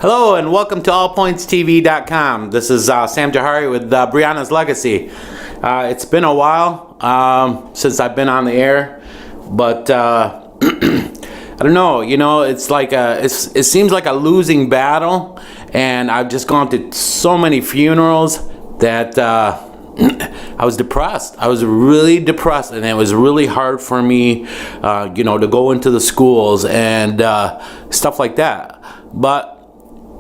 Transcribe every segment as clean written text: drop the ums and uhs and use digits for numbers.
Hello and welcome to AllPointsTV.com. This is Sam Jahari with Briona's Legacy. It's been a while since I've been on the air, but I don't know. It's like it seems like a losing battle, and I've just gone to so many funerals that I was depressed. I was really depressed, and it was really hard for me, to go into the schools and stuff like that. But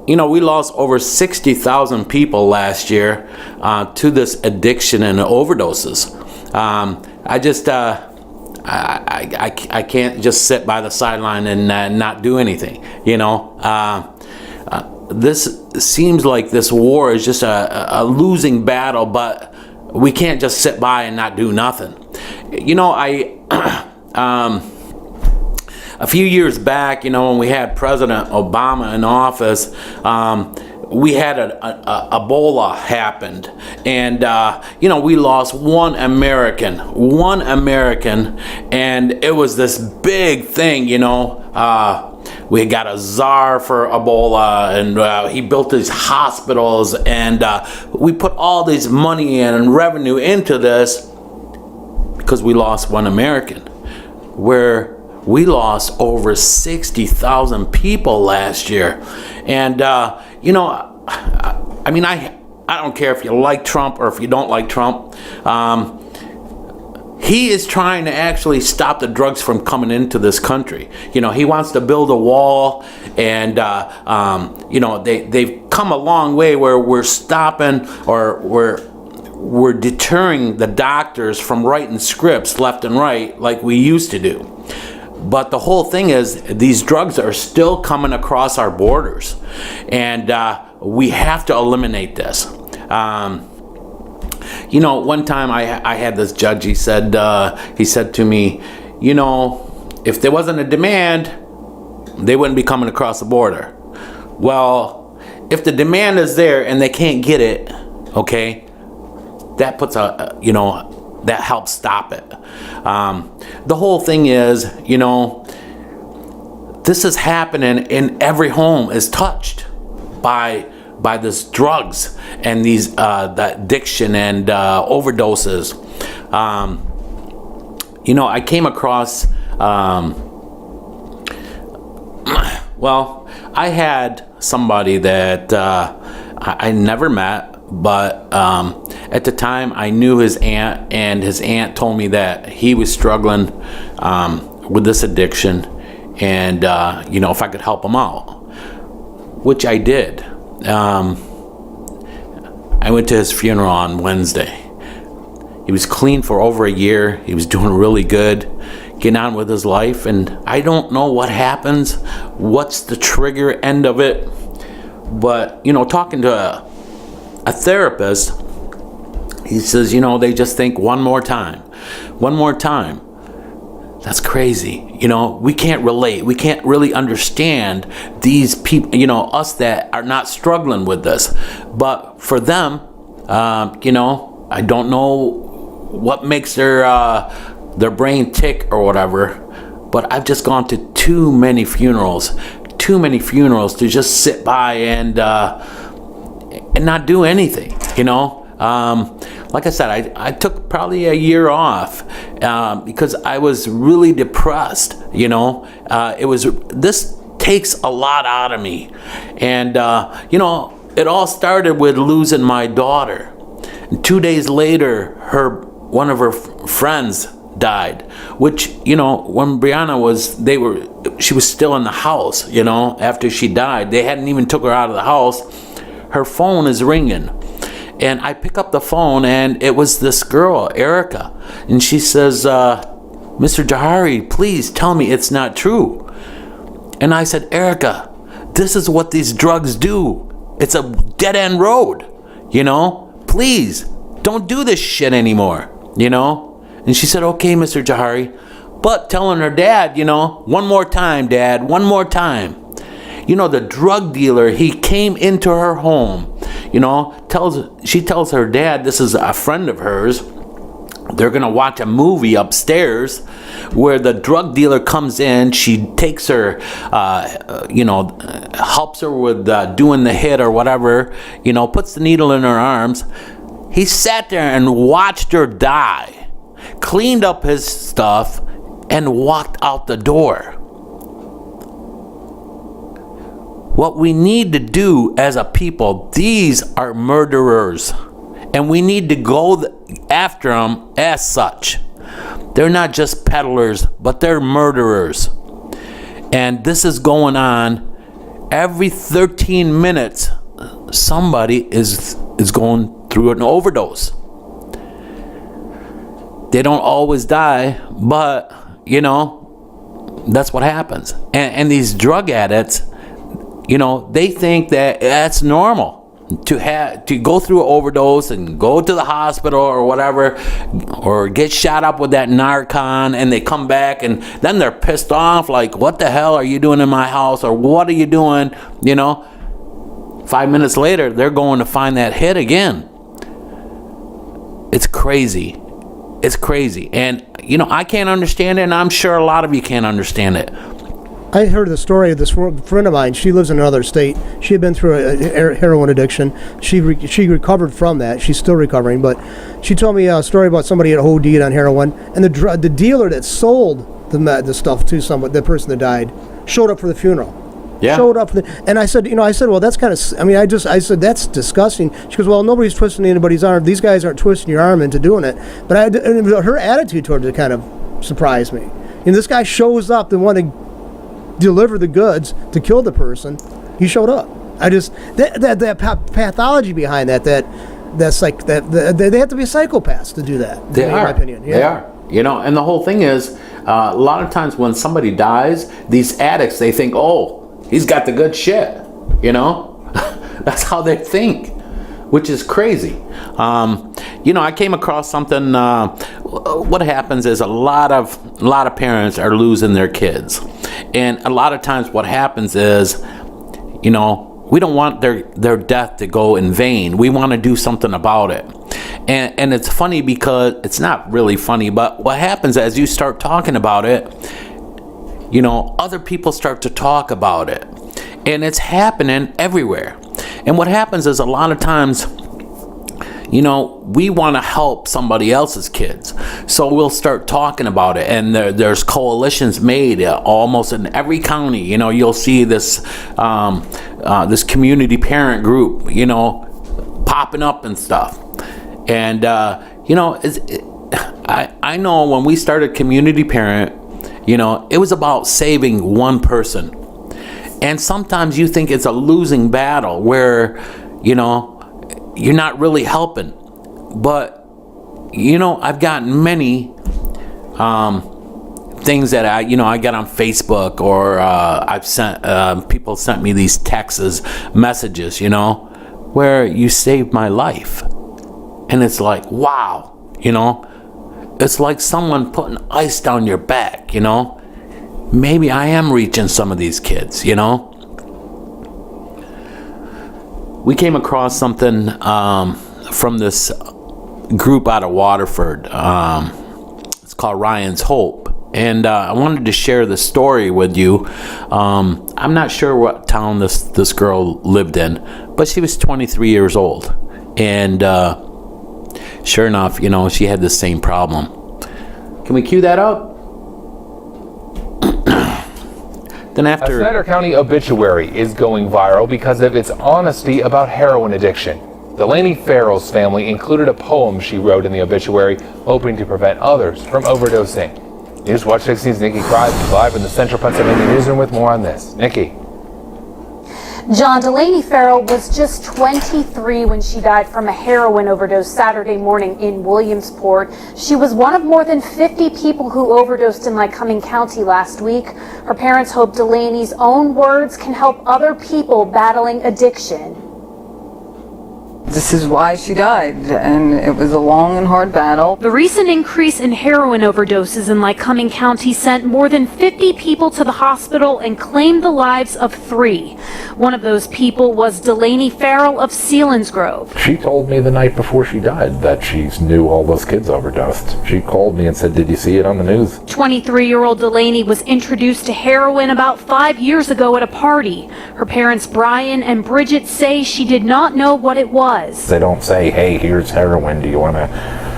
we lost over 60,000 people last year to this addiction and overdoses. I can't just sit by the sideline and not do anything. This seems like this war is just a losing battle, but we can't just sit by and not do nothing. A few years back, when we had President Obama in office, we had Ebola happened, and we lost one American, and it was this big thing. We got a czar for Ebola, and he built these hospitals, and we put all this money and revenue into this because we lost one American, where we lost over 60,000 people last year. And I don't care if you like Trump or if you don't like Trump. He is trying to actually stop the drugs from coming into this country. He wants to build a wall, and they've come a long way where we're stopping, or we're deterring the doctors from writing scripts left and right like we used to do. But the whole thing is, these drugs are still coming across our borders, and we have to eliminate this. One time I had this judge. He said to me, if there wasn't a demand, they wouldn't be coming across the border. Well, if the demand is there and they can't get it, okay, that puts that helps stop it. The whole thing is, this is happening, and every home is touched by this drugs and these the addiction and overdoses. I came across I had somebody that I never met, but at the time I knew his aunt, and his aunt told me that he was struggling with this addiction, and if I could help him out, which I did. I went to his funeral on Wednesday. He was clean for over a year. He was doing really good, getting on with his life, and I don't know what happens, what's the trigger end of it, but talking to a therapist, he says, they just think one more time. That's crazy. We can't relate. We can't really understand these people, us that are not struggling with this. But for them, I don't know what makes their brain tick or whatever, but I've just gone to too many funerals to just sit by and not do anything. Like I said, I took probably a year off because I was really depressed. This takes a lot out of me, and it all started with losing my daughter. And 2 days later, one of her friends died, which when Briona she was still in the house. After she died, they hadn't even took her out of the house. Her phone is ringing. And I pick up the phone, and it was this girl, Erica. And she says, Mr. Jahari, please tell me it's not true. And I said, Erica, this is what these drugs do. It's a dead-end road, Please, don't do this shit anymore, And she said, okay, Mr. Jahari. But telling her dad, one more time, Dad, one more time. The drug dealer, he came into her home, she tells her dad, this is a friend of hers, they're gonna watch a movie upstairs where the drug dealer comes in. She takes her, helps her with doing the hit or whatever, puts the needle in her arms. He sat there and watched her die, cleaned up his stuff, and walked out the door. What we need to do as a people, these are murderers, and we need to go after them as such. They're not just peddlers, but they're murderers. And this is going on every 13 minutes. Somebody is going through an overdose. They don't always die, but that's what happens. And these drug addicts, they think that that's normal to go through an overdose and go to the hospital or whatever, or get shot up with that Narcan, and they come back and then they're pissed off, like, what the hell are you doing in my house, or what are you doing? 5 minutes later, they're going to find that hit again. It's crazy. It's crazy. And, I can't understand it, and I'm sure a lot of you can't understand it. I heard the story of this friend of mine. She lives in another state. She had been through a heroin addiction. She recovered from that. She's still recovering, but she told me a story about somebody that OD'd on heroin, and the dealer that sold the stuff to the person that died showed up for the funeral. Yeah. Showed up, and I said, well, that's kind of. I said that's disgusting. She goes, well, nobody's twisting anybody's arm. These guys aren't twisting your arm into doing it. But her attitude towards it kind of surprised me. This guy shows up and want to deliver the goods to kill the person. He showed up. That pathology behind that's like that. They have to be psychopaths to do that. They are. In my opinion, yeah. They are. And the whole thing is, a lot of times when somebody dies, these addicts, they think, oh, he's got the good shit, That's how they think, which is crazy. I came across something. What happens is a lot of parents are losing their kids, and a lot of times what happens is, we don't want their death to go in vain. We want to do something about it. And it's funny because it's not really funny, but what happens as you start talking about it, other people start to talk about it, and it's happening everywhere. And what happens is a lot of times, we want to help somebody else's kids, so we'll start talking about it, and there's coalitions made almost in every county. You'll see this this community parent group, popping up and stuff. And I know when we started Community Parent, it was about saving one person. And sometimes you think it's a losing battle where, you're not really helping. But, I've gotten many things that I got on Facebook, or I've sent, people sent me these texts, messages, where you saved my life. And it's like, wow, it's like someone putting ice down your back, Maybe I am reaching some of these kids, We came across something from this group out of Waterford. It's called Ryan's Hope. And I wanted to share the story with you. I'm not sure what town this girl lived in, but she was 23 years old. And sure enough, she had the same problem. Can we cue that up? Then after... A Snyder County obituary is going viral because of its honesty about heroin addiction. Delaney Farrell's family included a poem she wrote in the obituary, hoping to prevent others from overdosing. Newswatch 16's Nikki Crives is live in the Central Pennsylvania newsroom with more on this. Nikki. John, Delaney Farrell was just 23 when she died from a heroin overdose Saturday morning in Williamsport. She was one of more than 50 people who overdosed in Lycoming County last week. Her parents hope Delaney's own words can help other people battling addiction. It's this is why she died, and it was a long and hard battle. The recent increase in heroin overdoses in Lycoming County sent more than 50 people to the hospital and claimed the lives of 3. One of those people was Delaney Farrell of Selinsgrove. She told me the night before she died that she knew all those kids overdosed. She called me and said, "Did you see it on the news?" 23-year-old Delaney was introduced to heroin about 5 years ago at a party. Her parents Brian and Bridget say she did not know what it was. They don't say, "Hey, here's heroin. Do you want to,"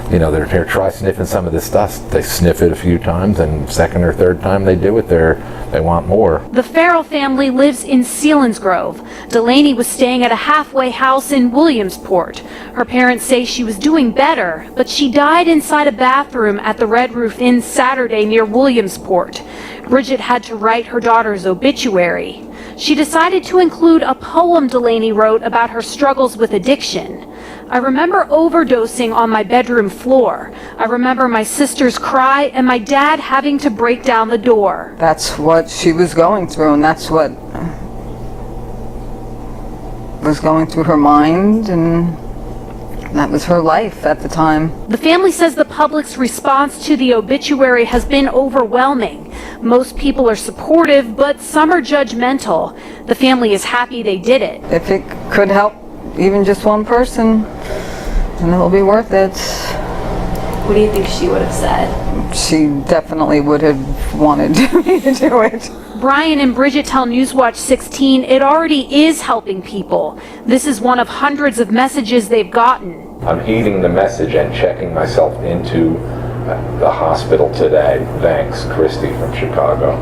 they're here, try sniffing some of this stuff. They sniff it a few times, and second or third time they do it, they want more. The Farrell family lives in Selinsgrove. Delaney was staying at a halfway house in Williamsport. Her parents say she was doing better, but she died inside a bathroom at the Red Roof Inn Saturday near Williamsport. Bridget had to write her daughter's obituary. She decided to include a poem Delaney wrote about her struggles with addiction. I remember overdosing on my bedroom floor. I remember my sister's cry and my dad having to break down the door. That's what she was going through, and that's what was going through her mind, and that was her life at the time. The family says the public's response to the obituary has been overwhelming. Most people are supportive, but some are judgmental. The family is happy they did it. If it could help even just one person, then it'll be worth it. What do you think she would have said? She definitely would have wanted me to do it. Brian and Bridget tell Newswatch 16 it already is helping people. This is one of hundreds of messages they've gotten. I'm heeding the message and checking myself into the hospital today. Thanks, Christy from Chicago.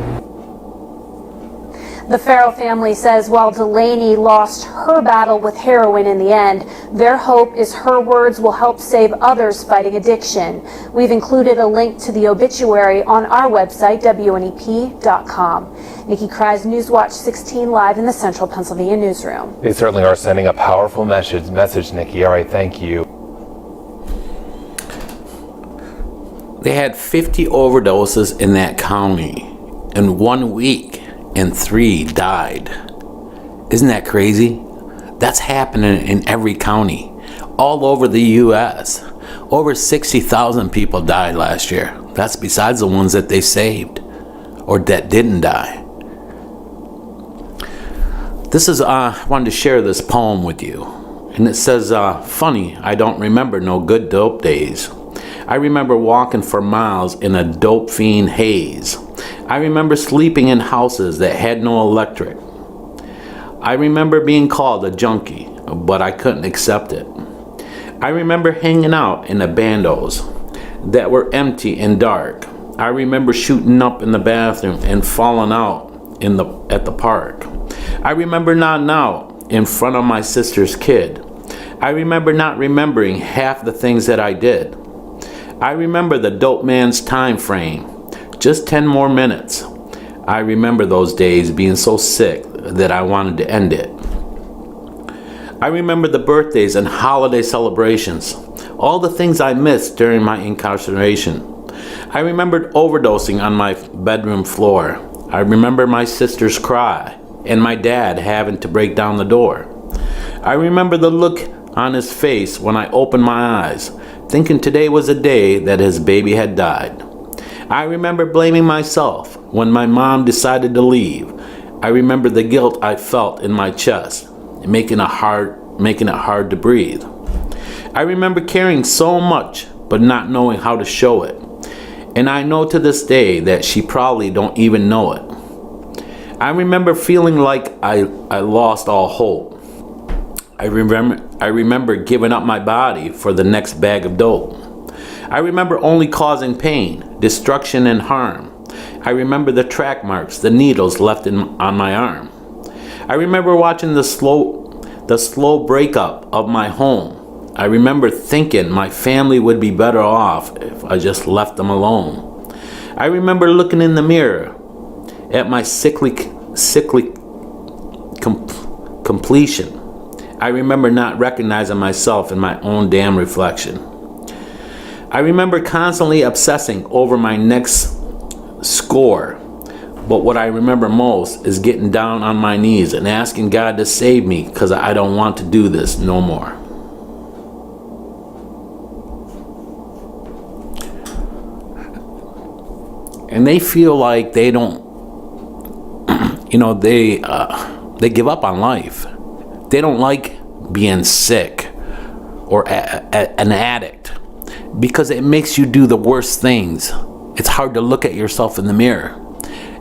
The Farrell family says while Delaney lost her battle with heroin in the end, their hope is her words will help save others fighting addiction. We've included a link to the obituary on our website, WNEP.com. Nikki Kreis, Newswatch 16 live in the Central Pennsylvania newsroom. They certainly are sending a powerful message, Nikki. All right, thank you. They had 50 overdoses in that county in 1 week, and 3 died. Isn't that crazy? That's happening in every county, all over the U.S. Over 60,000 people died last year. That's besides the ones that they saved or that didn't die. I wanted to share this poem with you. And it says, funny, I don't remember no good dope days. I remember walking for miles in a dope fiend haze. I remember sleeping in houses that had no electric. I remember being called a junkie, but I couldn't accept it. I remember hanging out in the bandos that were empty and dark. I remember shooting up in the bathroom and falling out at the park. I remember nodding out in front of my sister's kid. I remember not remembering half the things that I did. I remember the dope man's time frame, just 10 more minutes. I remember those days being so sick that I wanted to end it. I remember the birthdays and holiday celebrations, all the things I missed during my incarceration. I remembered overdosing on my bedroom floor. I remember my sister's cry and my dad having to break down the door. I remember the look on his face when I opened my eyes, thinking today was a day that his baby had died. I remember blaming myself when my mom decided to leave. I remember the guilt I felt in my chest, making it hard to breathe. I remember caring so much, but not knowing how to show it. And I know to this day that she probably don't even know it. I remember feeling like I lost all hope. I remember giving up my body for the next bag of dope. I remember only causing pain, destruction, and harm. I remember the track marks, the needles left on my arm. I remember watching the slow breakup of my home. I remember thinking my family would be better off if I just left them alone. I remember looking in the mirror at my sickly completion. I remember not recognizing myself in my own damn reflection. I remember constantly obsessing over my next score, but what I remember most is getting down on my knees and asking God to save me because I don't want to do this no more. and they feel like they don't, they give up on life. They don't like being sick or an addict because it makes you do the worst things. It's hard to look at yourself in the mirror.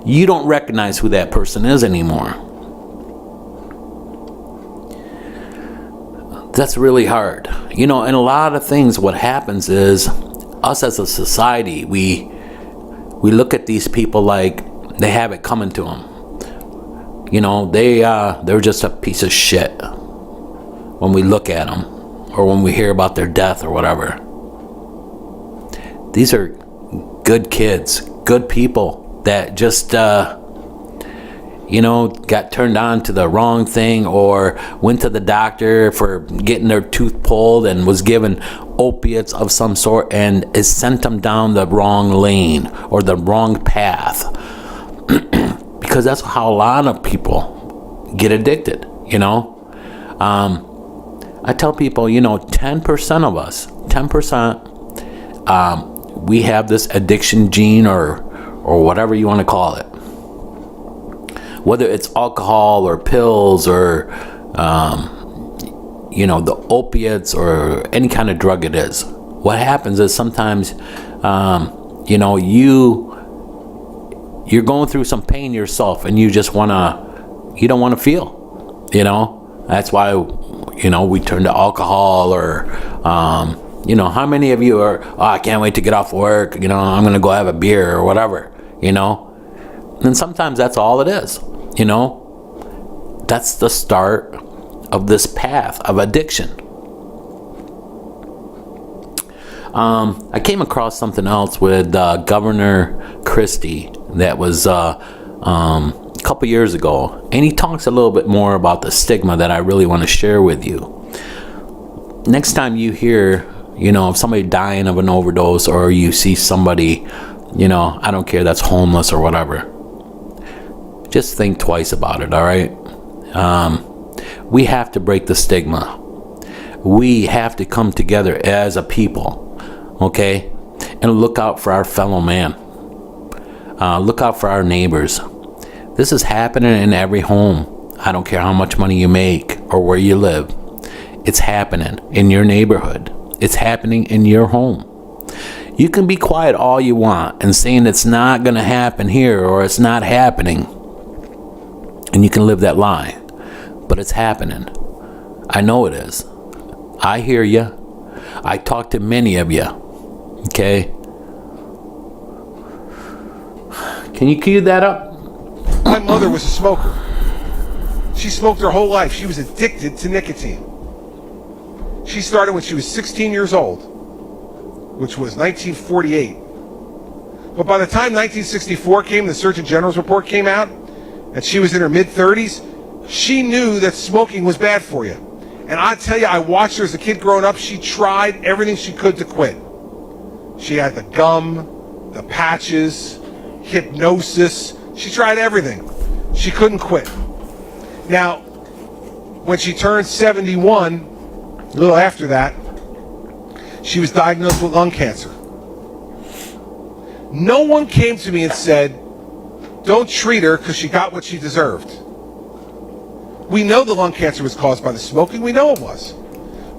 You don't recognize who that person is anymore. That's really hard. And a lot of things, what happens is, us as a society, we look at these people like they have it coming to them. They're just a piece of shit when we look at them or when we hear about their death or whatever. These are good kids, good people that just, got turned on to the wrong thing or went to the doctor for getting their tooth pulled and was given opiates of some sort and it sent them down the wrong lane or the wrong path. Because that's how a lot of people get addicted, I tell people, 10% of us, 10%, we have this addiction gene or whatever you want to call it. Whether it's alcohol or pills or, the opiates or any kind of drug it is. What happens is sometimes, you're going through some pain yourself and you just you don't want to feel, That's why, we turn to alcohol or, how many of you are, I can't wait to get off work, I'm going to go have a beer or whatever, And sometimes that's all it is, That's the start of this path of addiction. I came across something else with Governor Christie that was a couple years ago, and he talks a little bit more about the stigma that I really want to share with you. Next time you hear, of somebody dying of an overdose or you see somebody, I don't care, that's homeless or whatever, just think twice about it, all right? We have to break the stigma. We have to come together as a people, okay? And look out for our fellow man. Look out for our neighbors. This is happening in every home. I don't care how much money you make or where you live. It's happening in your neighborhood. It's happening in your home. You can be quiet all you want and saying it's not going to happen here or it's not happening. And you can live that lie. But it's happening. I know it is. I hear you. I talk to many of you. Okay? Can you cue that up? My mother was a smoker. She smoked her whole life. She was addicted to nicotine. She started when she was 16 years old, which was 1948. But by the time 1964 came, the Surgeon General's report came out, and she was in her mid-30s, she knew that smoking was bad for you. And I tell you, I watched her as a kid growing up. She tried everything she could to quit. She had the gum, the patches, hypnosis. She tried everything. She couldn't quit. Now, when she turned 71, a little after that, she was diagnosed with lung cancer. No one came to me and said, don't treat her because she got what she deserved. We know the lung cancer was caused by the smoking. We know it was.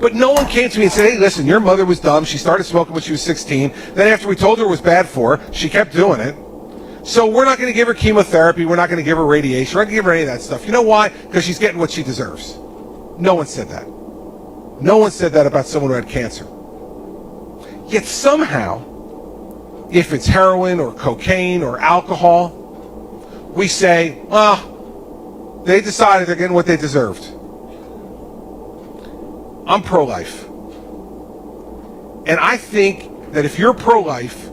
But no one came to me and said, hey, listen, your mother was dumb. She started smoking when she was 16. Then after we told her it was bad for her, she kept doing it. So we're not going to give her chemotherapy. We're not going to give her radiation. We're not going to give her any of that stuff. You know why? Because she's getting what she deserves. No one said that. No one said that about someone who had cancer. Yet somehow, if it's heroin or cocaine or alcohol, we say, well, they decided they're getting what they deserved. I'm pro-life. And I think that if you're pro-life,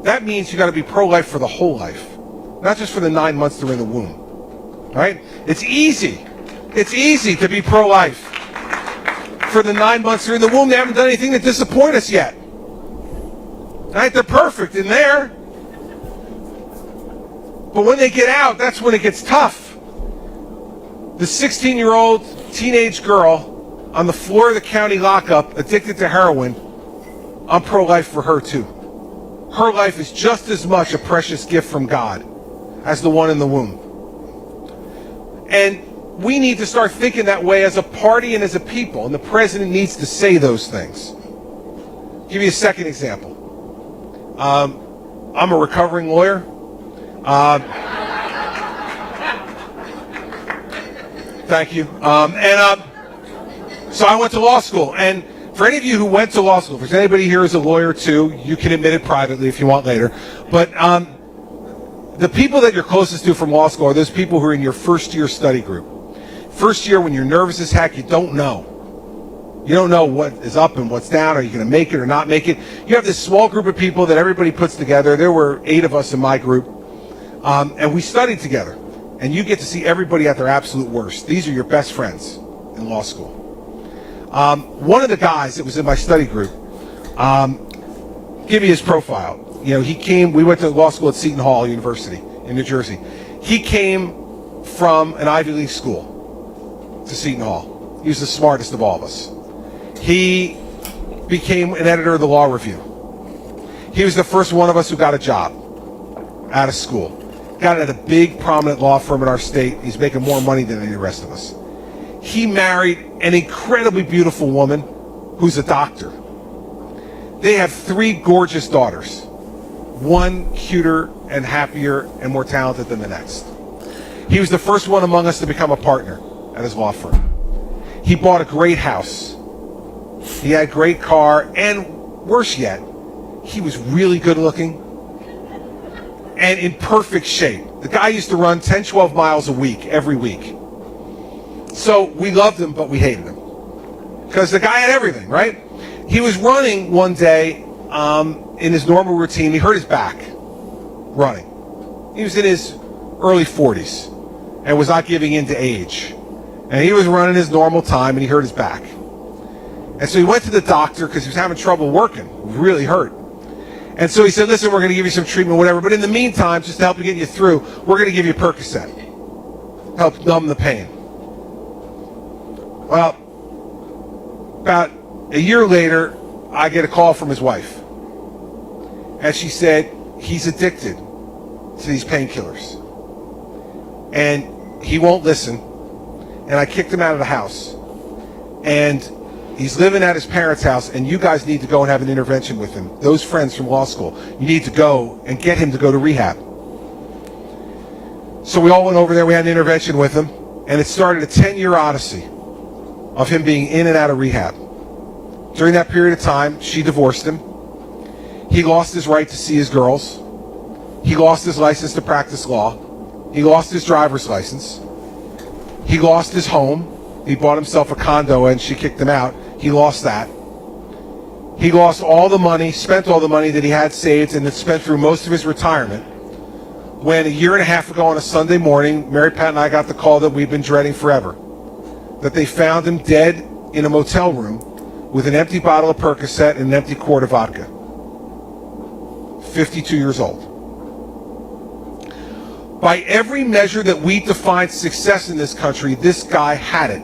that means you got to be pro-life for the whole life, not just for the 9 months they're in the womb. Right? It's easy. It's easy to be pro-life. For the 9 months they're in the womb, they haven't done anything to disappoint us yet. Right? They're perfect in there. But when they get out, that's when it gets tough. The 16-year-old teenage girl on the floor of the county lockup, addicted to heroin, I'm pro-life for her too. her life is just as much a precious gift from God as the one in the womb. And we need to start thinking that way as a party and as a people, and the president needs to say those things. I'll give you a second example. I'm a recovering lawyer. Thank you. So I went to law school, and for any of you who went to law school, if there's anybody here who's a lawyer too, you can admit it privately if you want later. But the people that you're closest to from law school are those people who are in your first year study group. First year, when you're nervous as heck, you don't know. You don't know what is up and what's down. Are you going to make it or not make it? You have this small group of people that everybody puts together. There were 8 of us in my group, and we studied together. And you get to see everybody at their absolute worst. These are your best friends in law school. One of the guys that was in my study group, give me his profile. You know, he came, we went to law school at Seton Hall University in New Jersey. He came from an Ivy League school to Seton Hall. He was the smartest of all of us. He became an editor of the Law Review. He was the first one of us who got a job out of school. Got at a big, prominent law firm in our state. He's making more money than any of the rest of us. He married an incredibly beautiful woman who's a doctor. They have 3 gorgeous daughters. One cuter and happier and more talented than the next. He was the first one among us to become a partner at his law firm. He bought a great house. He had a great car, and worse yet, he was really good looking and in perfect shape. The guy used to run 10, 12 miles a week, every week. So we loved him, but we hated him. Because the guy had everything, right? He was running one day in his normal routine. He hurt his back running. He was in his early 40s and was not giving in to age. And he was running his normal time, and he hurt his back. And so he went to the doctor because he was having trouble working, really hurt. And so he said, listen, we're going to give you some treatment, whatever. But in the meantime, just to help you get you through, we're going to give you Percocet. Help numb the pain. Well, about a year later, I get a call from his wife. And she said, he's addicted to these painkillers. And he won't listen. And I kicked him out of the house. And he's living at his parents' house, and you guys need to go and have an intervention with him. Those friends from law school, you need to go and get him to go to rehab. So we all went over there, we had an intervention with him, and it started a 10-year odyssey of him being in and out of rehab. During that period of time, she divorced him. He lost his right to see his girls. He lost his license to practice law. He lost his driver's license. He lost his home. He bought himself a condo and she kicked him out. He lost that. He lost all the money, spent all the money that he had saved and had spent through most of his retirement. When a year and a half ago on a Sunday morning, Mary Pat and I got the call that we've been dreading forever. That they found him dead in a motel room with an empty bottle of Percocet and an empty quart of vodka. 52 years old. By every measure that we define success in this country, this guy had it.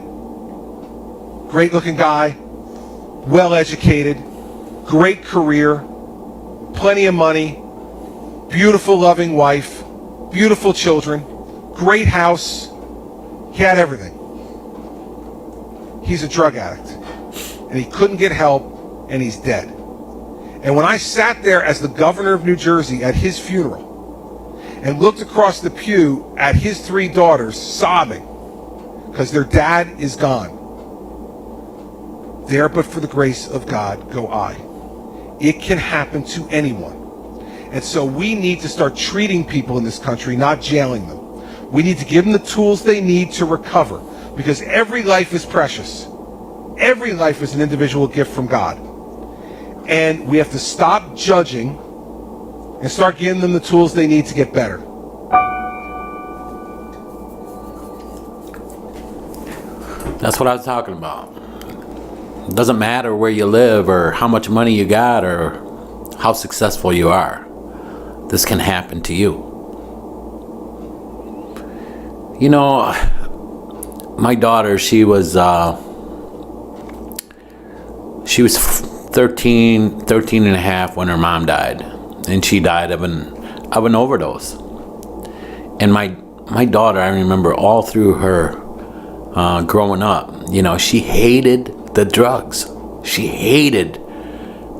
Great looking guy, well educated, great career, plenty of money, beautiful loving wife, beautiful children, great house. He had everything. He's a drug addict. And he couldn't get help, and he's dead. And when I sat there as the governor of New Jersey at his funeral and looked across the pew at his 3 daughters sobbing because their dad is gone, there but for the grace of God go I. It can happen to anyone. And so we need to start treating people in this country, not jailing them. We need to give them the tools they need to recover, because every life is precious. Every life is an individual gift from God. And we have to stop judging and start giving them the tools they need to get better. That's what I was talking about. It doesn't matter where you live or how much money you got or how successful you are. This can happen to you. You know, my daughter, she was 13 and a half when her mom died. and she died of an overdose. And my daughter, I remember all through her growing up, you know, she hated the drugs. She hated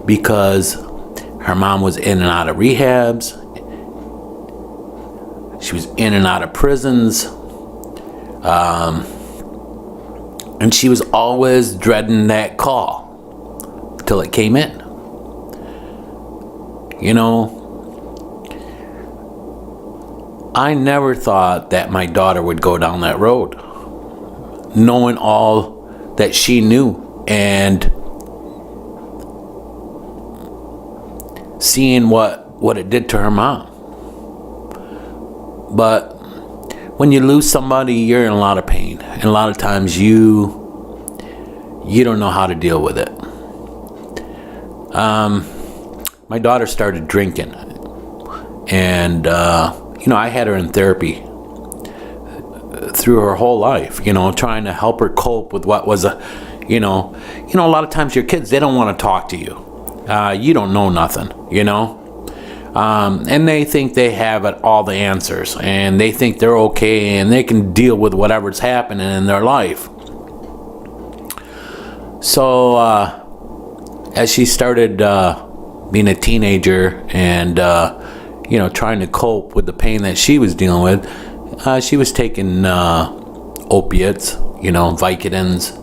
because her mom was in and out of rehabs. She was in and out of prisons. And she was always dreading that call till it came in. You know, I never thought that my daughter would go down that road, knowing all that she knew and seeing what it did to her mom. But when you lose somebody, you're in a lot of pain, and a lot of times you don't know how to deal with it. My daughter started drinking, and you know, I had her in therapy through her whole life, you know, trying to help her cope with what was a lot of times your kids, they don't want to talk to you. You don't know nothing, you know. And they think they have all the answers, and they think they're okay, and they can deal with whatever's happening in their life. So as she started being a teenager and you know, trying to cope with the pain that she was dealing with, she was taking opiates, you know, Vicodins,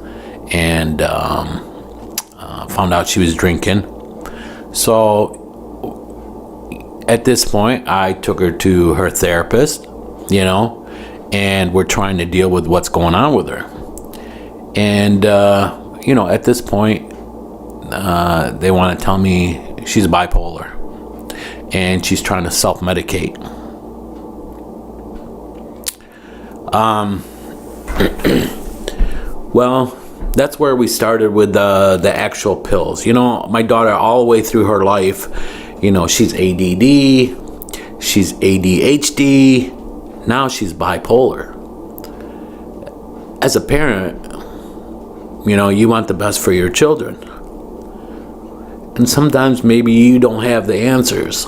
and found out she was drinking. So at this point, I took her to her therapist, you know, and we're trying to deal with what's going on with her. And, you know, at this point, they want to tell me she's bipolar and she's trying to self-medicate. Well, that's where we started with the actual pills. You know, my daughter, all the way through her life, you know, she's ADD, she's ADHD, now she's bipolar. As a parent, you know, you want the best for your children. And sometimes maybe you don't have the answers.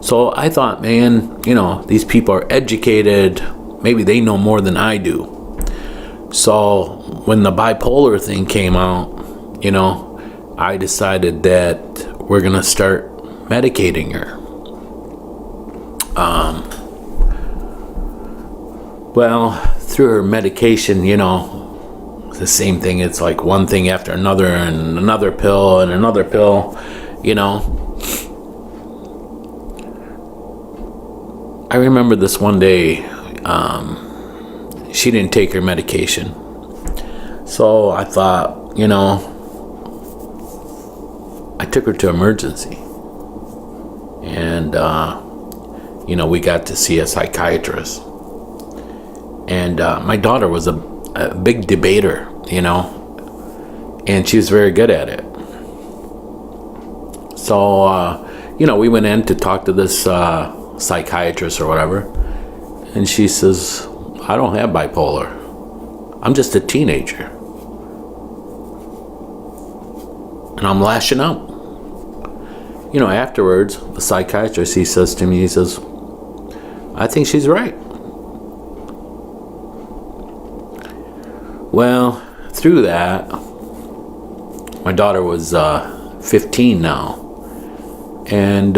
So I thought, man, you know, these people are educated, maybe they know more than I do. So when the bipolar thing came out, you know, I decided that we're going to start medicating her. Well, through her medication, you know, the same thing. It's like one thing after another, and another pill and another pill, you know. I remember this one day, she didn't take her medication. So I thought, you know, I took her to emergency. And, you know, we got to see a psychiatrist. And my daughter was a big debater, you know, and she was very good at it. So, you know, we went in to talk to this psychiatrist or whatever. And she says, I don't have bipolar. I'm just a teenager. And I'm lashing out. You know, afterwards, the psychiatrist, he says to me, he says, I think she's right. Well, through that, my daughter was 15 now. And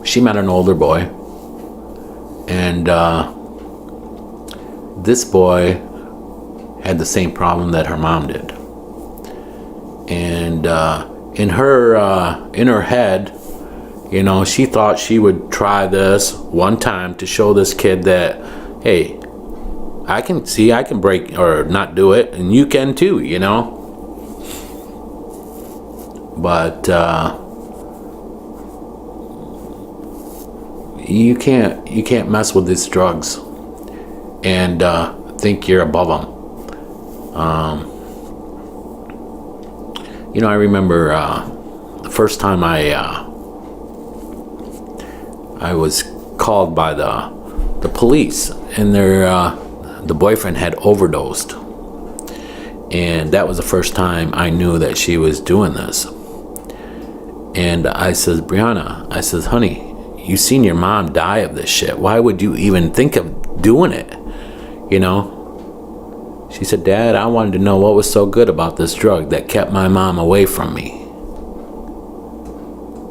she met an older boy. And this boy had the same problem that her mom did. And in her head, you know, she thought she would try this one time to show this kid that, hey, I can break or not do it, and you can too, you know. But you can't mess with these drugs and think you're above them. You know, I remember the first time I was called by the police, and the boyfriend had overdosed, and that was the first time I knew that she was doing this. And I says, Briona, I says, honey, you seen your mom die of this shit. Why would you even think of doing it? You know? She said, Dad, I wanted to know what was so good about this drug that kept my mom away from me.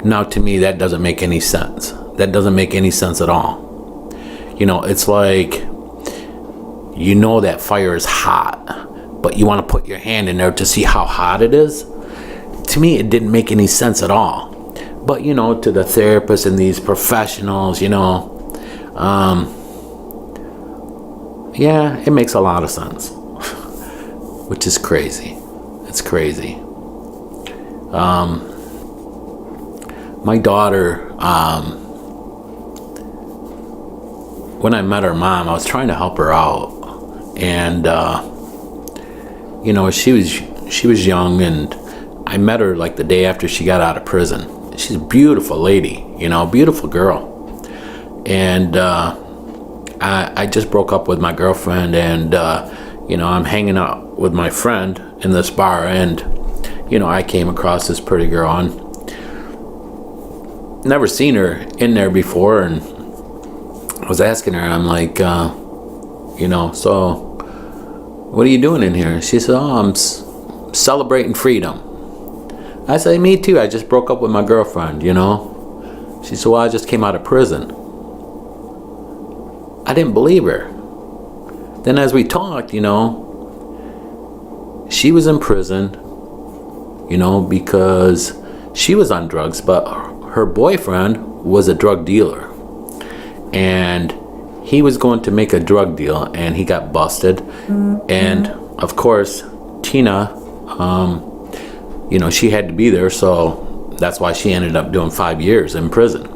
Now, to me, that doesn't make any sense. That doesn't make any sense at all. You know, it's like, you know that fire is hot, but you want to put your hand in there to see how hot it is. To me, it didn't make any sense at all. But, you know, to the therapists and these professionals, you know, yeah, it makes a lot of sense. Which is crazy. It's crazy. My daughter, when I met her mom, I was trying to help her out. And, you know, she was young, and I met her like the day after she got out of prison. She's a beautiful lady, you know, beautiful girl. And I just broke up with my girlfriend, and, you know, I'm hanging out with my friend in this bar, and, you know, I came across this pretty girl, and never seen her in there before, and I was asking her, I'm like, you know, so what are you doing in here? She said, oh, I'm celebrating freedom. I said, me too. I just broke up with my girlfriend, you know. She said, well, I just came out of prison. I didn't believe her. Then as we talked, you know, she was in prison, you know, because she was on drugs, but her boyfriend was a drug dealer. And he was going to make a drug deal, and he got busted. And of course, Tina, you know, she had to be there, so that's why she ended up doing 5 years in prison.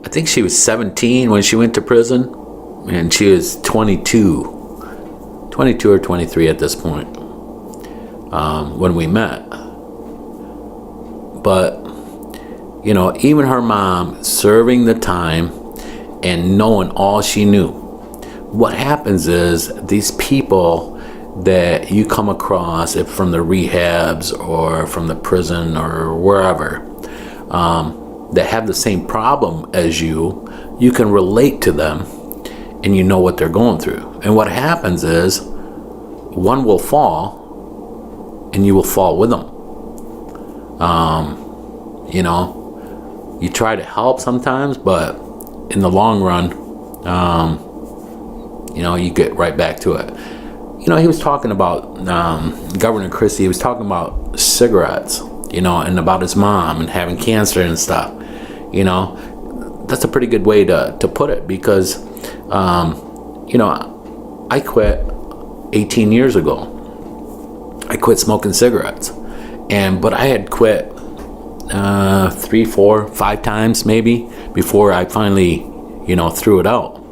I think she was 17 when she went to prison, and she was 22 or 23 at this point, when we met. But, you know, even her mom serving the time and knowing all she knew, what happens is these people that you come across, if from the rehabs or from the prison or wherever, that have the same problem as you can relate to them, and you know what they're going through. And what happens is one will fall, and you will fall with them. You know, you try to help sometimes, but in the long run, you know, you get right back to it. You know, he was talking about, Governor Christie, he was talking about cigarettes, you know, and about his mom and having cancer and stuff. You know, that's a pretty good way to put it, because, you know, I quit 18 years ago. I quit smoking cigarettes. But I had quit 3, 4, 5 times maybe before I finally, you know, threw it out.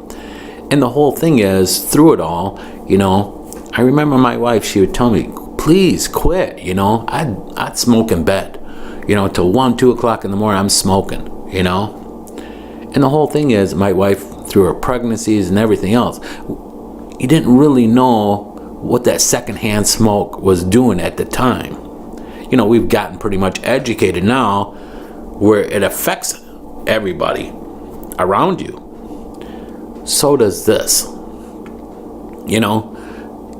And the whole thing is, through it all, you know, I remember my wife, she would tell me, please quit, you know. I'd smoke in bed, you know, till 1, 2 o'clock in the morning, I'm smoking, you know. And the whole thing is, my wife, through her pregnancies and everything else, you didn't really know what that secondhand smoke was doing at the time. You know, we've gotten pretty much educated now where it affects everybody around you. So does this. You know,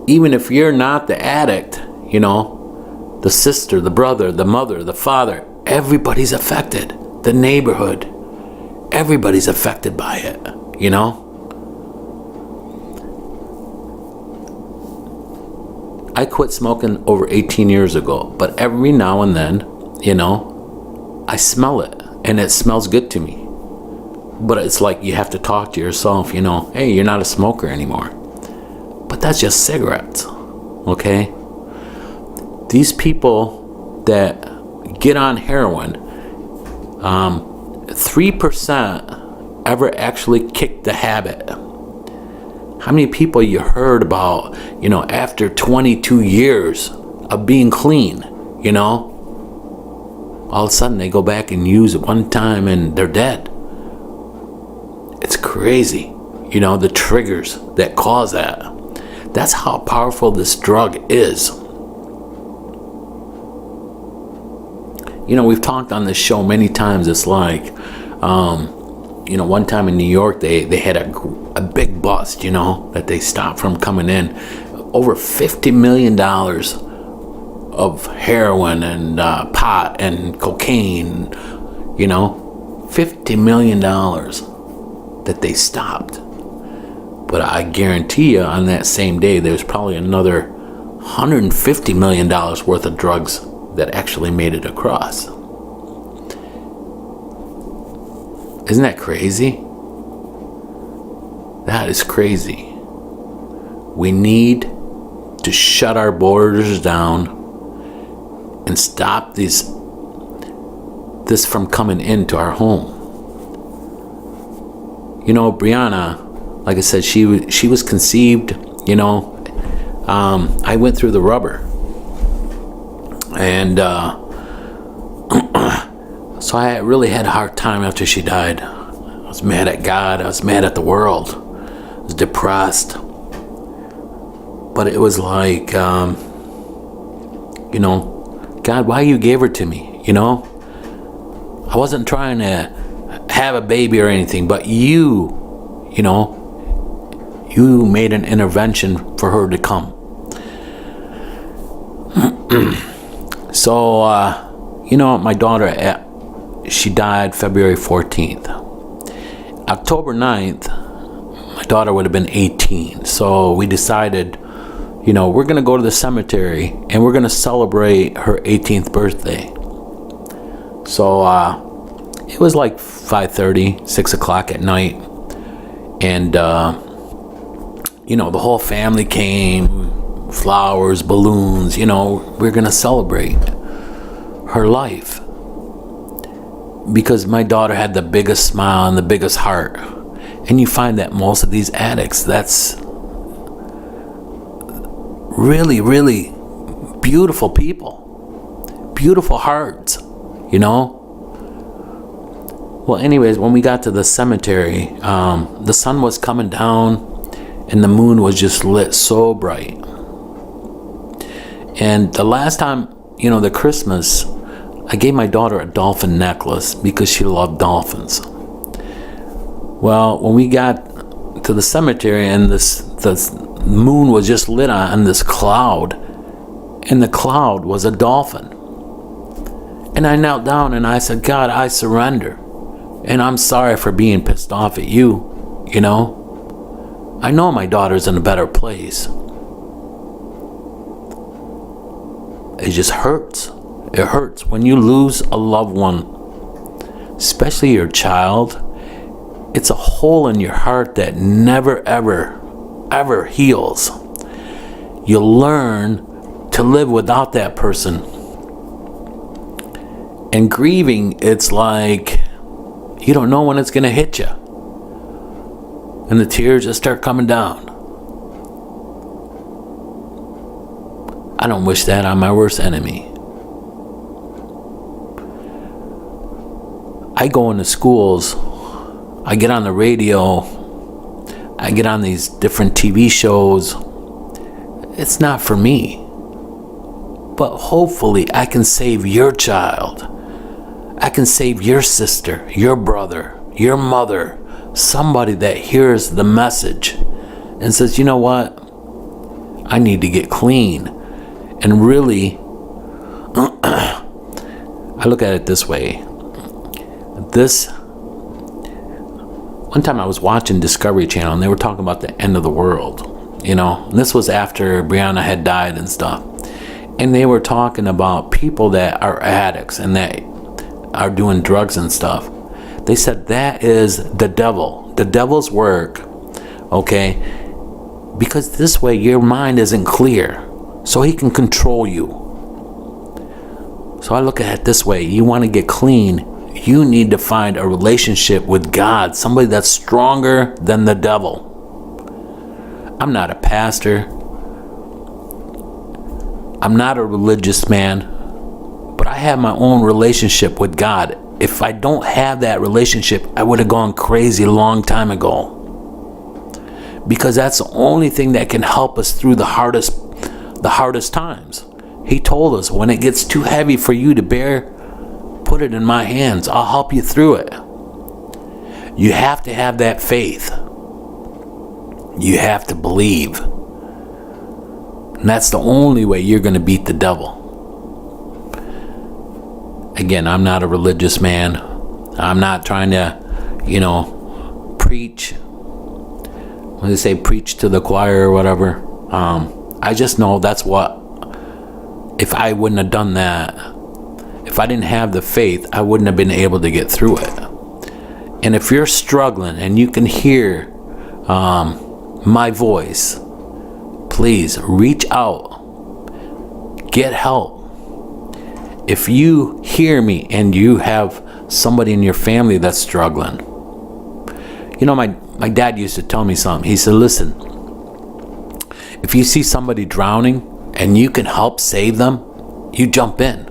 even if you're not the addict, you know, the sister, the brother, the mother, the father, everybody's affected. The neighborhood, everybody's affected by it, you know. I quit smoking over 18 years ago, but every now and then, you know, I smell it, and it smells good to me. But it's like you have to talk to yourself, you know, hey, you're not a smoker anymore. But that's just cigarettes, okay? These people that get on heroin, 3% ever actually kick the habit. How many people you heard about, you know, after 22 years of being clean, you know, all of a sudden they go back and use it one time and they're dead. It's crazy, you know, the triggers that cause that. That's how powerful this drug is. we've talked on this show many times. It's like, one time in New York, they had a big bust, that they stopped from coming in. Over $50 million of heroin and pot and cocaine, $50 million that they stopped. But I guarantee you, on that same day, there's probably another $150 million worth of drugs that actually made it across. Isn't that crazy? That is crazy. We need to shut our borders down and stop this from coming into our home. Briona, like I said, she was conceived, I went through the rubber. And so I really had a hard time after she died. I was mad at God. I was mad at the world. I was depressed. But it was like, God, why you gave her to me, I wasn't trying to have a baby or anything, but you made an intervention for her to come. So, my daughter, she died February 14th. October 9th, my daughter would have been 18. So we decided, we're going to go to the cemetery and we're going to celebrate her 18th birthday. So it was like 5:30, 6 o'clock at night. And, the whole family came, flowers, balloons, we're going to celebrate her life. Because my daughter had the biggest smile and the biggest heart. And you find that most of these addicts, that's really, really beautiful people. Beautiful hearts, Well, anyways, when we got to the cemetery, the sun was coming down and the moon was just lit so bright. And the last time, the Christmas, I gave my daughter a dolphin necklace because she loved dolphins. Well, when we got to the cemetery and the moon was just lit on this cloud, and the cloud was a dolphin. And I knelt down and I said, God, I surrender. And I'm sorry for being pissed off at you, I know my daughter's in a better place. It just hurts. It hurts when you lose a loved one, especially your child. It's a hole in your heart that never, ever, ever heals. You learn to live without that person. And grieving, it's like you don't know when it's going to hit you. And the tears just start coming down. I don't wish that on my worst enemy. I go into schools, I get on the radio, I get on these different TV shows. It's not for me. But hopefully I can save your child. I can save your sister, your brother, your mother, somebody that hears the message and says, you know what? I need to get clean. And really, I look at it this way. One time I was watching Discovery Channel and they were talking about the end of the world, And this was after Briona had died and stuff. And they were talking about people that are addicts and that are doing drugs and stuff. They said that is the devil, the devil's work, okay? Because this way your mind isn't clear, so he can control you. So I look at it this way. You want to get clean, you need to find a relationship with God, somebody that's stronger than the devil. I'm not a pastor. I'm not a religious man, but I have my own relationship with God. If I don't have that relationship, I would have gone crazy a long time ago. Because that's the only thing that can help us through the hardest times. He told us when it gets too heavy for you to bear, put it in my hands. I'll help you through it. You have to have that faith. You have to believe. And that's the only way you're going to beat the devil. Again, I'm not a religious man. I'm not trying to, preach. When they say preach to the choir or whatever. I just know that's what, if I wouldn't have done that, if I didn't have the faith, I wouldn't have been able to get through it. And if you're struggling and you can hear my voice, please reach out. Get help. If you hear me and you have somebody in your family that's struggling. My dad used to tell me something. He said, listen, if you see somebody drowning and you can help save them, you jump in.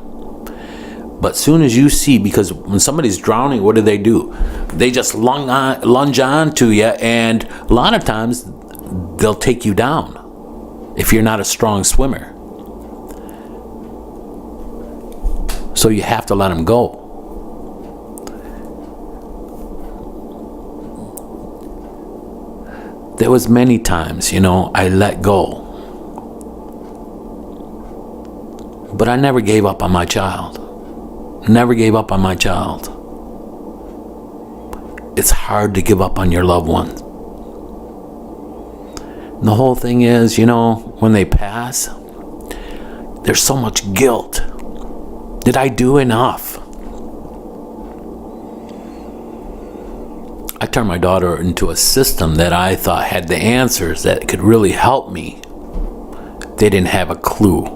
But soon as you see, because when somebody's drowning, what do? They just lunge on to you, and a lot of times they'll take you down if you're not a strong swimmer. So you have to let them go. There was many times, I let go. But I never gave up on my child. Never gave up on my child. It's hard to give up on your loved one. And the whole thing is, when they pass, there's so much guilt. Did I do enough? I turned my daughter into a system that I thought had the answers that could really help me. They didn't have a clue.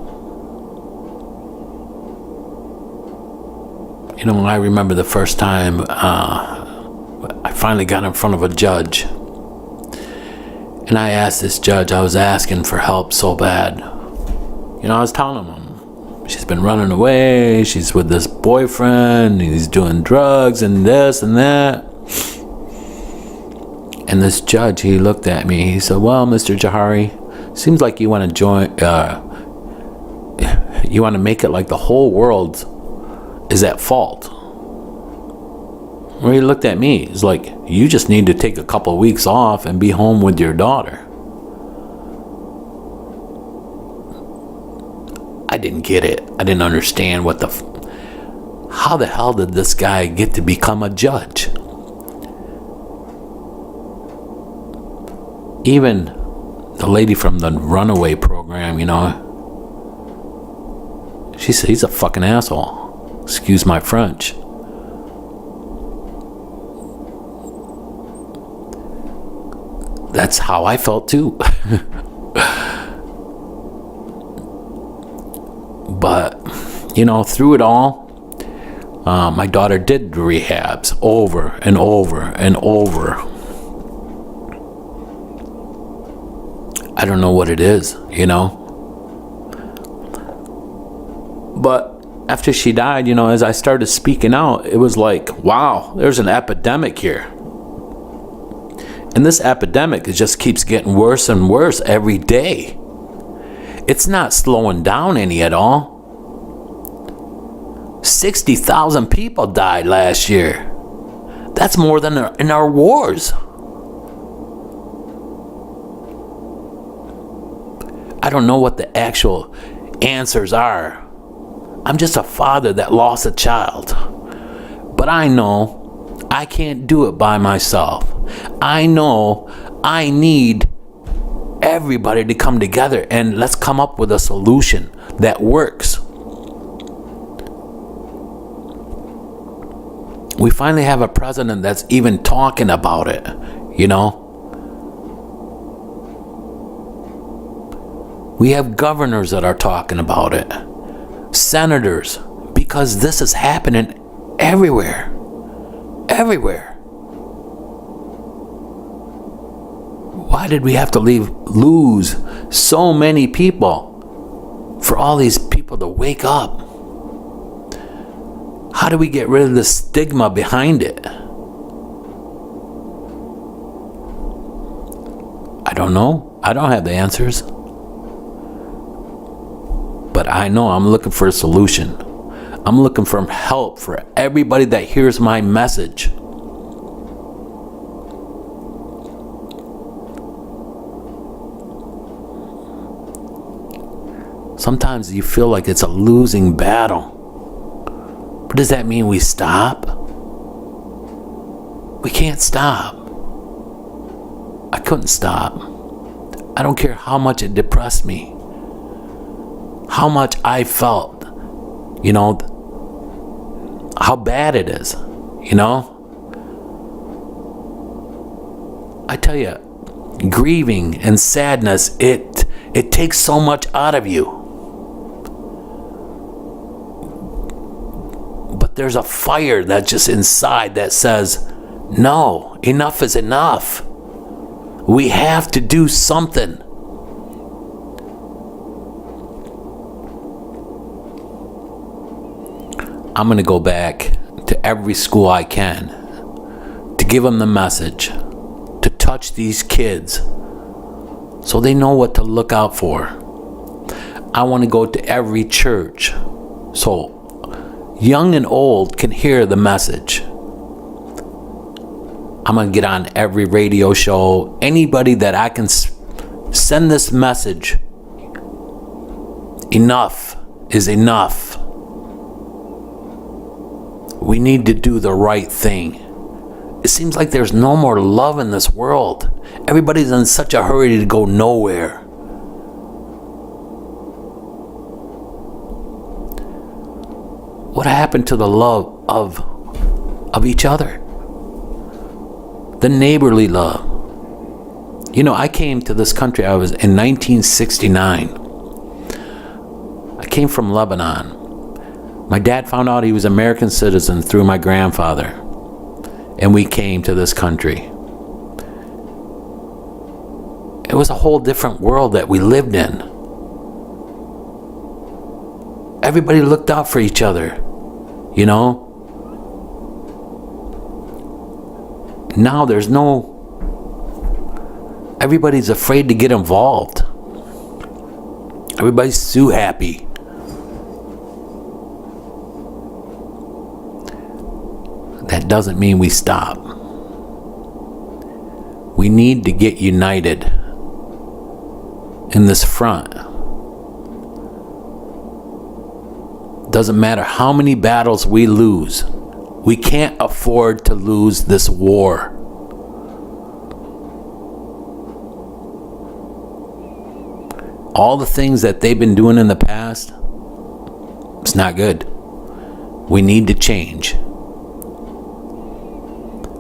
I remember the first time I finally got in front of a judge. And I asked this judge, I was asking for help so bad. I was telling him, she's been running away, she's with this boyfriend, he's doing drugs and this and that. And this judge, he looked at me, he said, well, Mr. Jahari, seems like you want to join, you want to make it like the whole world is at fault. Well, he looked at me, he's like, you just need to take a couple of weeks off and be home with your daughter. I didn't get it. I didn't understand how the hell did this guy get to become a judge? Even the lady from the runaway program, she said, he's a fucking asshole. Excuse my French. That's how I felt too. But, through it all, my daughter did rehabs over and over and over. I don't know what it is, But after she died, as I started speaking out, it was like, wow, there's an epidemic here. And this epidemic, it just keeps getting worse and worse every day. It's not slowing down any at all. 60,000 people died last year. That's more than in our wars. I don't know what the actual answers are. I'm just a father that lost a child. But I know I can't do it by myself. I know I need everybody to come together and let's come up with a solution that works. We finally have a president that's even talking about it, We have governors that are talking about it. Senators, because this is happening everywhere. Everywhere. Why did we have to lose so many people for all these people to wake up? How do we get rid of the stigma behind it? I don't know. I don't have the answers. But I know I'm looking for a solution. I'm looking for help for everybody that hears my message. Sometimes you feel like it's a losing battle. But does that mean we stop? We can't stop. I couldn't stop. I don't care how much it depressed me. How much I felt, how bad it is, I tell you, grieving and sadness, it takes so much out of you. But there's a fire that's just inside that says, no, enough is enough. We have to do something. I'm going to go back to every school I can to give them the message, to touch these kids so they know what to look out for. I want to go to every church so young and old can hear the message. I'm going to get on every radio show, anybody that I can send this message. Enough is enough. We need to do the right thing. It seems like there's no more love in this world. Everybody's in such a hurry to go nowhere. What happened to the love of each other? The neighborly love. I came to this country, I was in 1969. I came from Lebanon. My dad found out he was an American citizen through my grandfather, and we came to this country. It was a whole different world that we lived in. Everybody looked out for each other, Now there's everybody's afraid to get involved. Everybody's too happy. That doesn't mean we stop. We need to get united in this front. Doesn't matter how many battles we lose. We can't afford to lose this war. All the things that they've been doing in the past, it's not good. We need to change.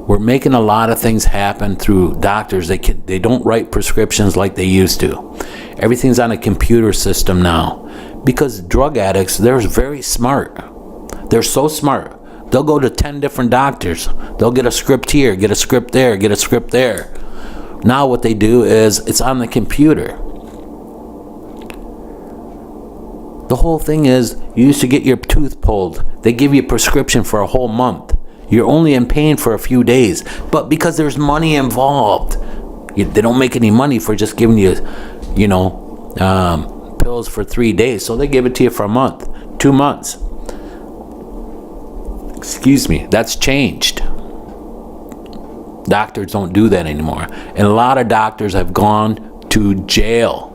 We're making a lot of things happen through doctors. They don't write prescriptions like they used to. Everything's on a computer system now. Because drug addicts, they're very smart. They're so smart. They'll go to 10 different doctors. They'll get a script here, get a script there, get a script there. Now what they do is it's on the computer. The whole thing is, you used to get your tooth pulled. They give you a prescription for a whole month. You're only in pain for a few days. But because there's money involved, they don't make any money for just giving you, pills for 3 days. So they give it to you for a month, 2 months. Excuse me, that's changed. Doctors don't do that anymore. And a lot of doctors have gone to jail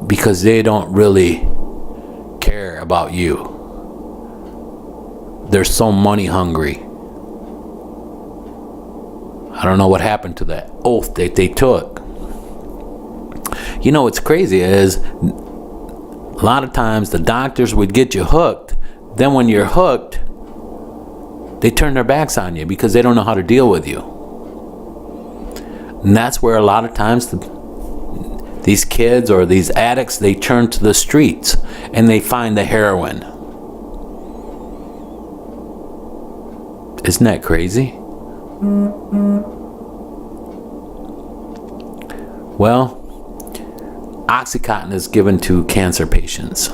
because they don't really care about you. They're so money hungry. I don't know what happened to that oath that they took. What's crazy is a lot of times the doctors would get you hooked. Then when you're hooked, they turn their backs on you because they don't know how to deal with you. And that's where a lot of times these kids or these addicts, they turn to the streets and they find the heroin. Isn't that crazy? Well, Oxycontin is given to cancer patients.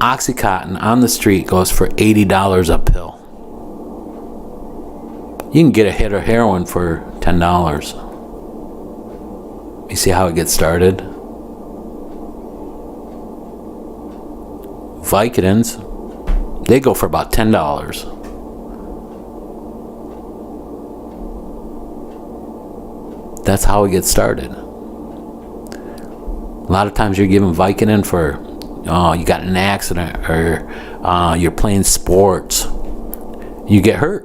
Oxycontin on the street goes for $80 a pill. You can get a hit of heroin for $10. You see how it gets started? Vicodins. They go for about $10. That's how it gets started. A lot of times you're given Vicodin for, you got in an accident, or you're playing sports. You get hurt.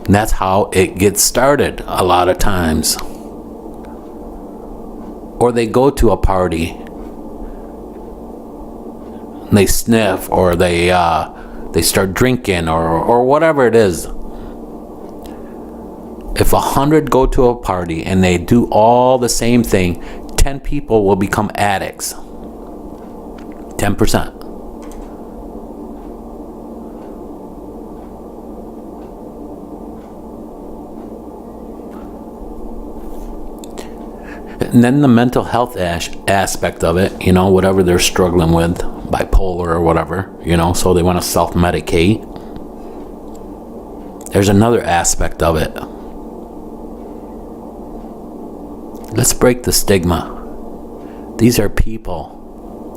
And that's how it gets started a lot of times. Or they go to a party, and they sniff, or they start drinking, or whatever it is. If 100 go to a party and they do all the same thing, 10 people will become addicts. 10%. And then the mental health aspect of it, whatever they're struggling with, bipolar or whatever, so they want to self-medicate. There's another aspect of it. Let's break the stigma. These are people.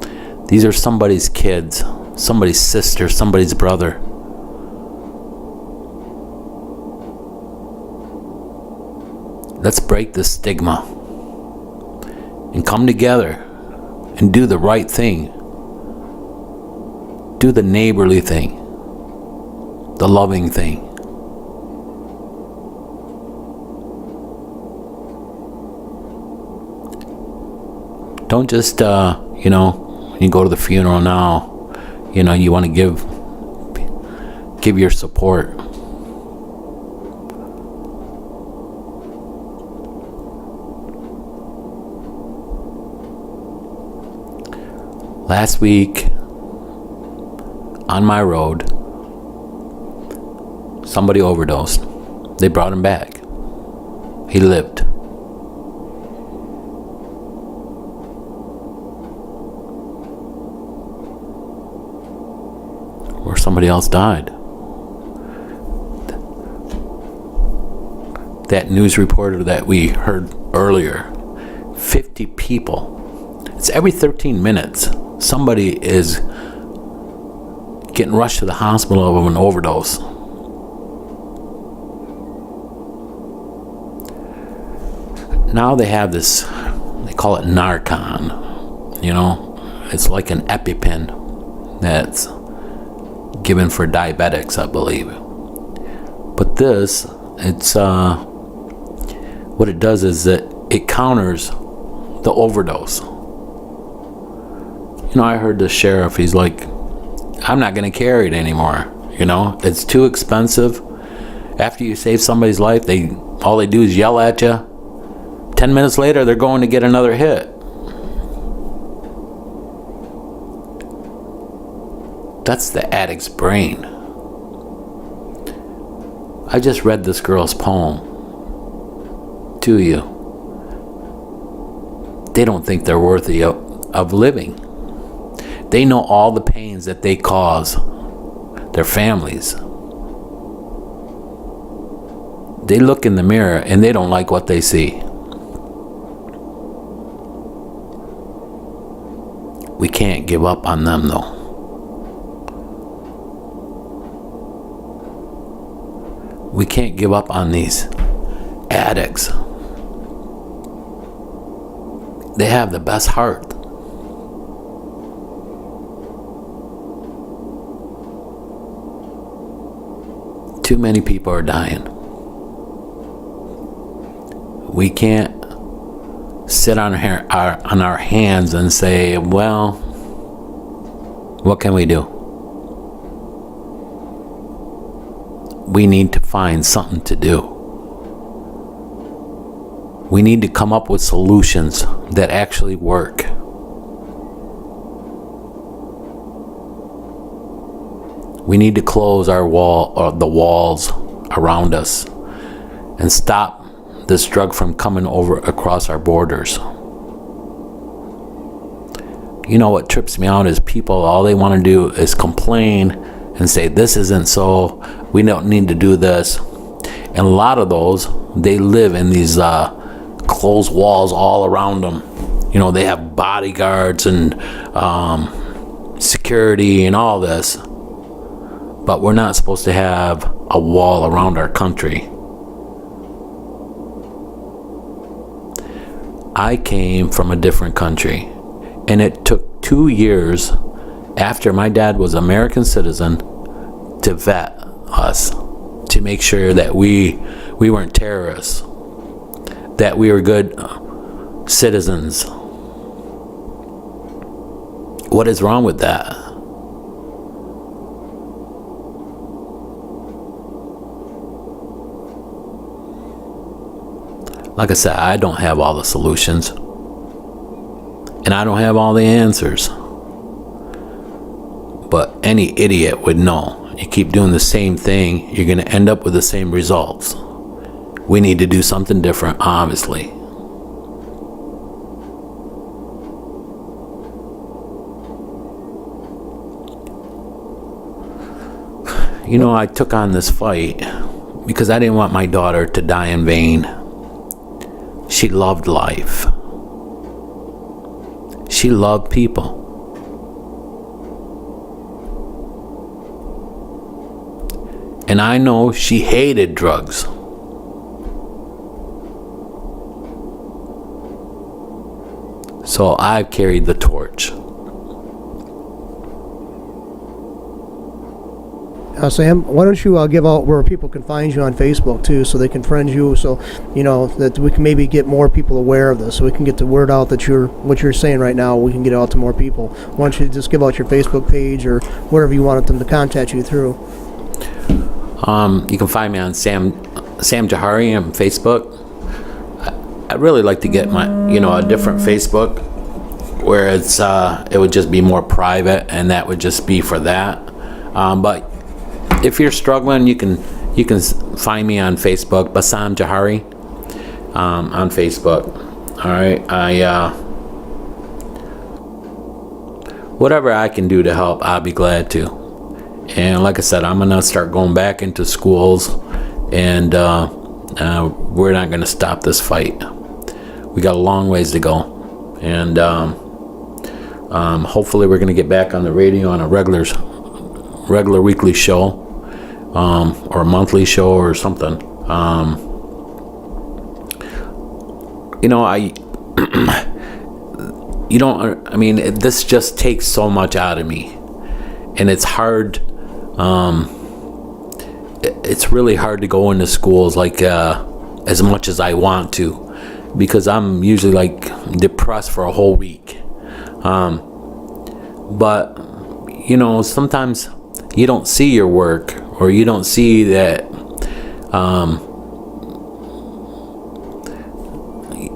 These are somebody's kids, somebody's sister, somebody's brother. Let's break the stigma and come together and do the right thing. Do the neighborly thing, the loving thing. Don't just, when you go to the funeral now, you want to give your support. Last week, on my road, somebody overdosed. They brought him back. He lived. Or somebody else died. That news reporter that we heard earlier, 50 people. It's every 13 minutes. Somebody is getting rushed to the hospital of an overdose. Now they have this, they call it Narcan. It's like an EpiPen that's given for diabetics, I believe. But this, what it does is that it counters the overdose. I heard the sheriff, he's like, I'm not going to carry it anymore. It's too expensive. After you save somebody's life, all they do is yell at you. 10 minutes later, they're going to get another hit. That's the addict's brain. I just read this girl's poem to you. They don't think they're worthy of living. They know all the pains that they cause their families. They look in the mirror and they don't like what they see. We can't give up on them, though. We can't give up on these addicts. They have the best heart. Too many people are dying. We can't sit on our hands and say, well, what can we do? We need to find something to do. We need to come up with solutions that actually work. We need to close the walls around us and stop this drug from coming over across our borders. What trips me out is people, all they want to do is complain and say, this isn't so, we don't need to do this. And a lot of those, they live in these closed walls all around them. you know, they have bodyguards and security and all this, but we're not supposed to have a wall around our country. I came from a different country, and it took 2 years after my dad was an American citizen to vet us, to make sure that we weren't terrorists, that we were good citizens. What is wrong with that? Like I said, I don't have all the solutions, and I don't have all the answers. But any idiot would know. You keep doing the same thing, you're going to end up with the same results. We need to do something different, obviously. You know, I took on this fight because I didn't want my daughter to die in vain. She loved life. She loved people. And I know she hated drugs. So I've carried the torch. Sam, why don't you give out where people can find you on Facebook too, so they can friend you, so you know that we can maybe get more people aware of this, so we can get the word out that what you're saying right now. We can get it out to more people. Why don't you just give out your Facebook page or whatever you want them to contact you through? You can find me on Sam Jahari on Facebook. I'd really like to get a different Facebook where it would just be more private, and that would just be for that. But if you're struggling, you can find me on Facebook, Bassam Jahari, on Facebook. All right, whatever I can do to help, I'll be glad to. And like I said, I'm gonna start going back into schools, and we're not gonna stop this fight. We got a long ways to go, and hopefully we're gonna get back on the radio on a regular weekly show, or a monthly show or something. This just takes so much out of me, and it's hard. It's really hard to go into schools as much as I want to, because I'm usually depressed for a whole week. But sometimes you don't see your work, or you don't see that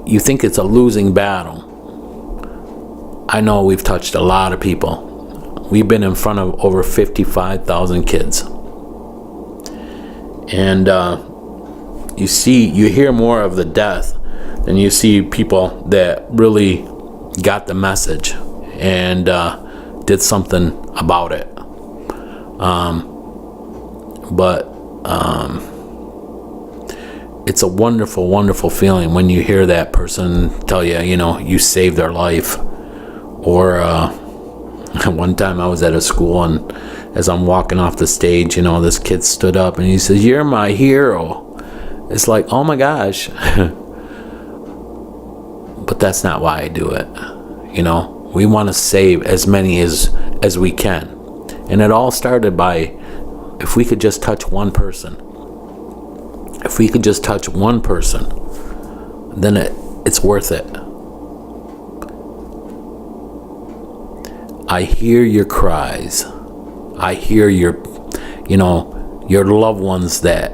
you think it's a losing battle. I know we've touched a lot of people. We've been in front of over 55,000 kids. And you hear more of the death than you see people that really got the message and did something about it. But it's a wonderful, wonderful feeling when you hear that person tell you, you saved their life. Or one time I was at a school, and as I'm walking off the stage, this kid stood up and he says, "You're my hero." It's like, oh my gosh. But that's not why I do it. We want to save as many as we can. And it all started by, if we could just touch one person. If we could just touch one person, then it's worth it. I hear your cries. I hear your loved ones that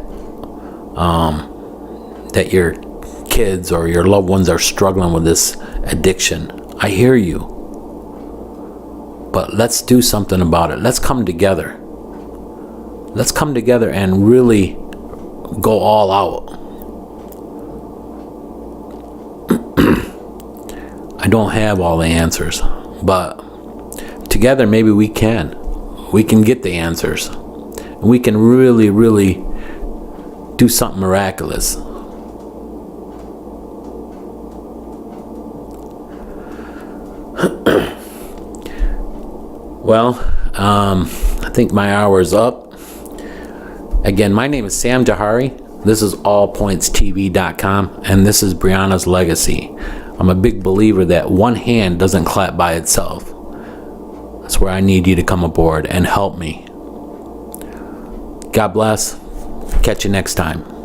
your kids or your loved ones are struggling with this addiction. I hear you. But let's do something about it. Let's come together. Let's come together and really go all out. I don't have all the answers, but together maybe we can get the answers, and we can really, really do something miraculous. Well, I think my hour is up. Again, my name is Sam Jahari. This is allpointstv.com, and this is Briona's legacy. I'm a big believer that one hand doesn't clap by itself. That's where I need you to come aboard and help me. God bless. Catch you next time.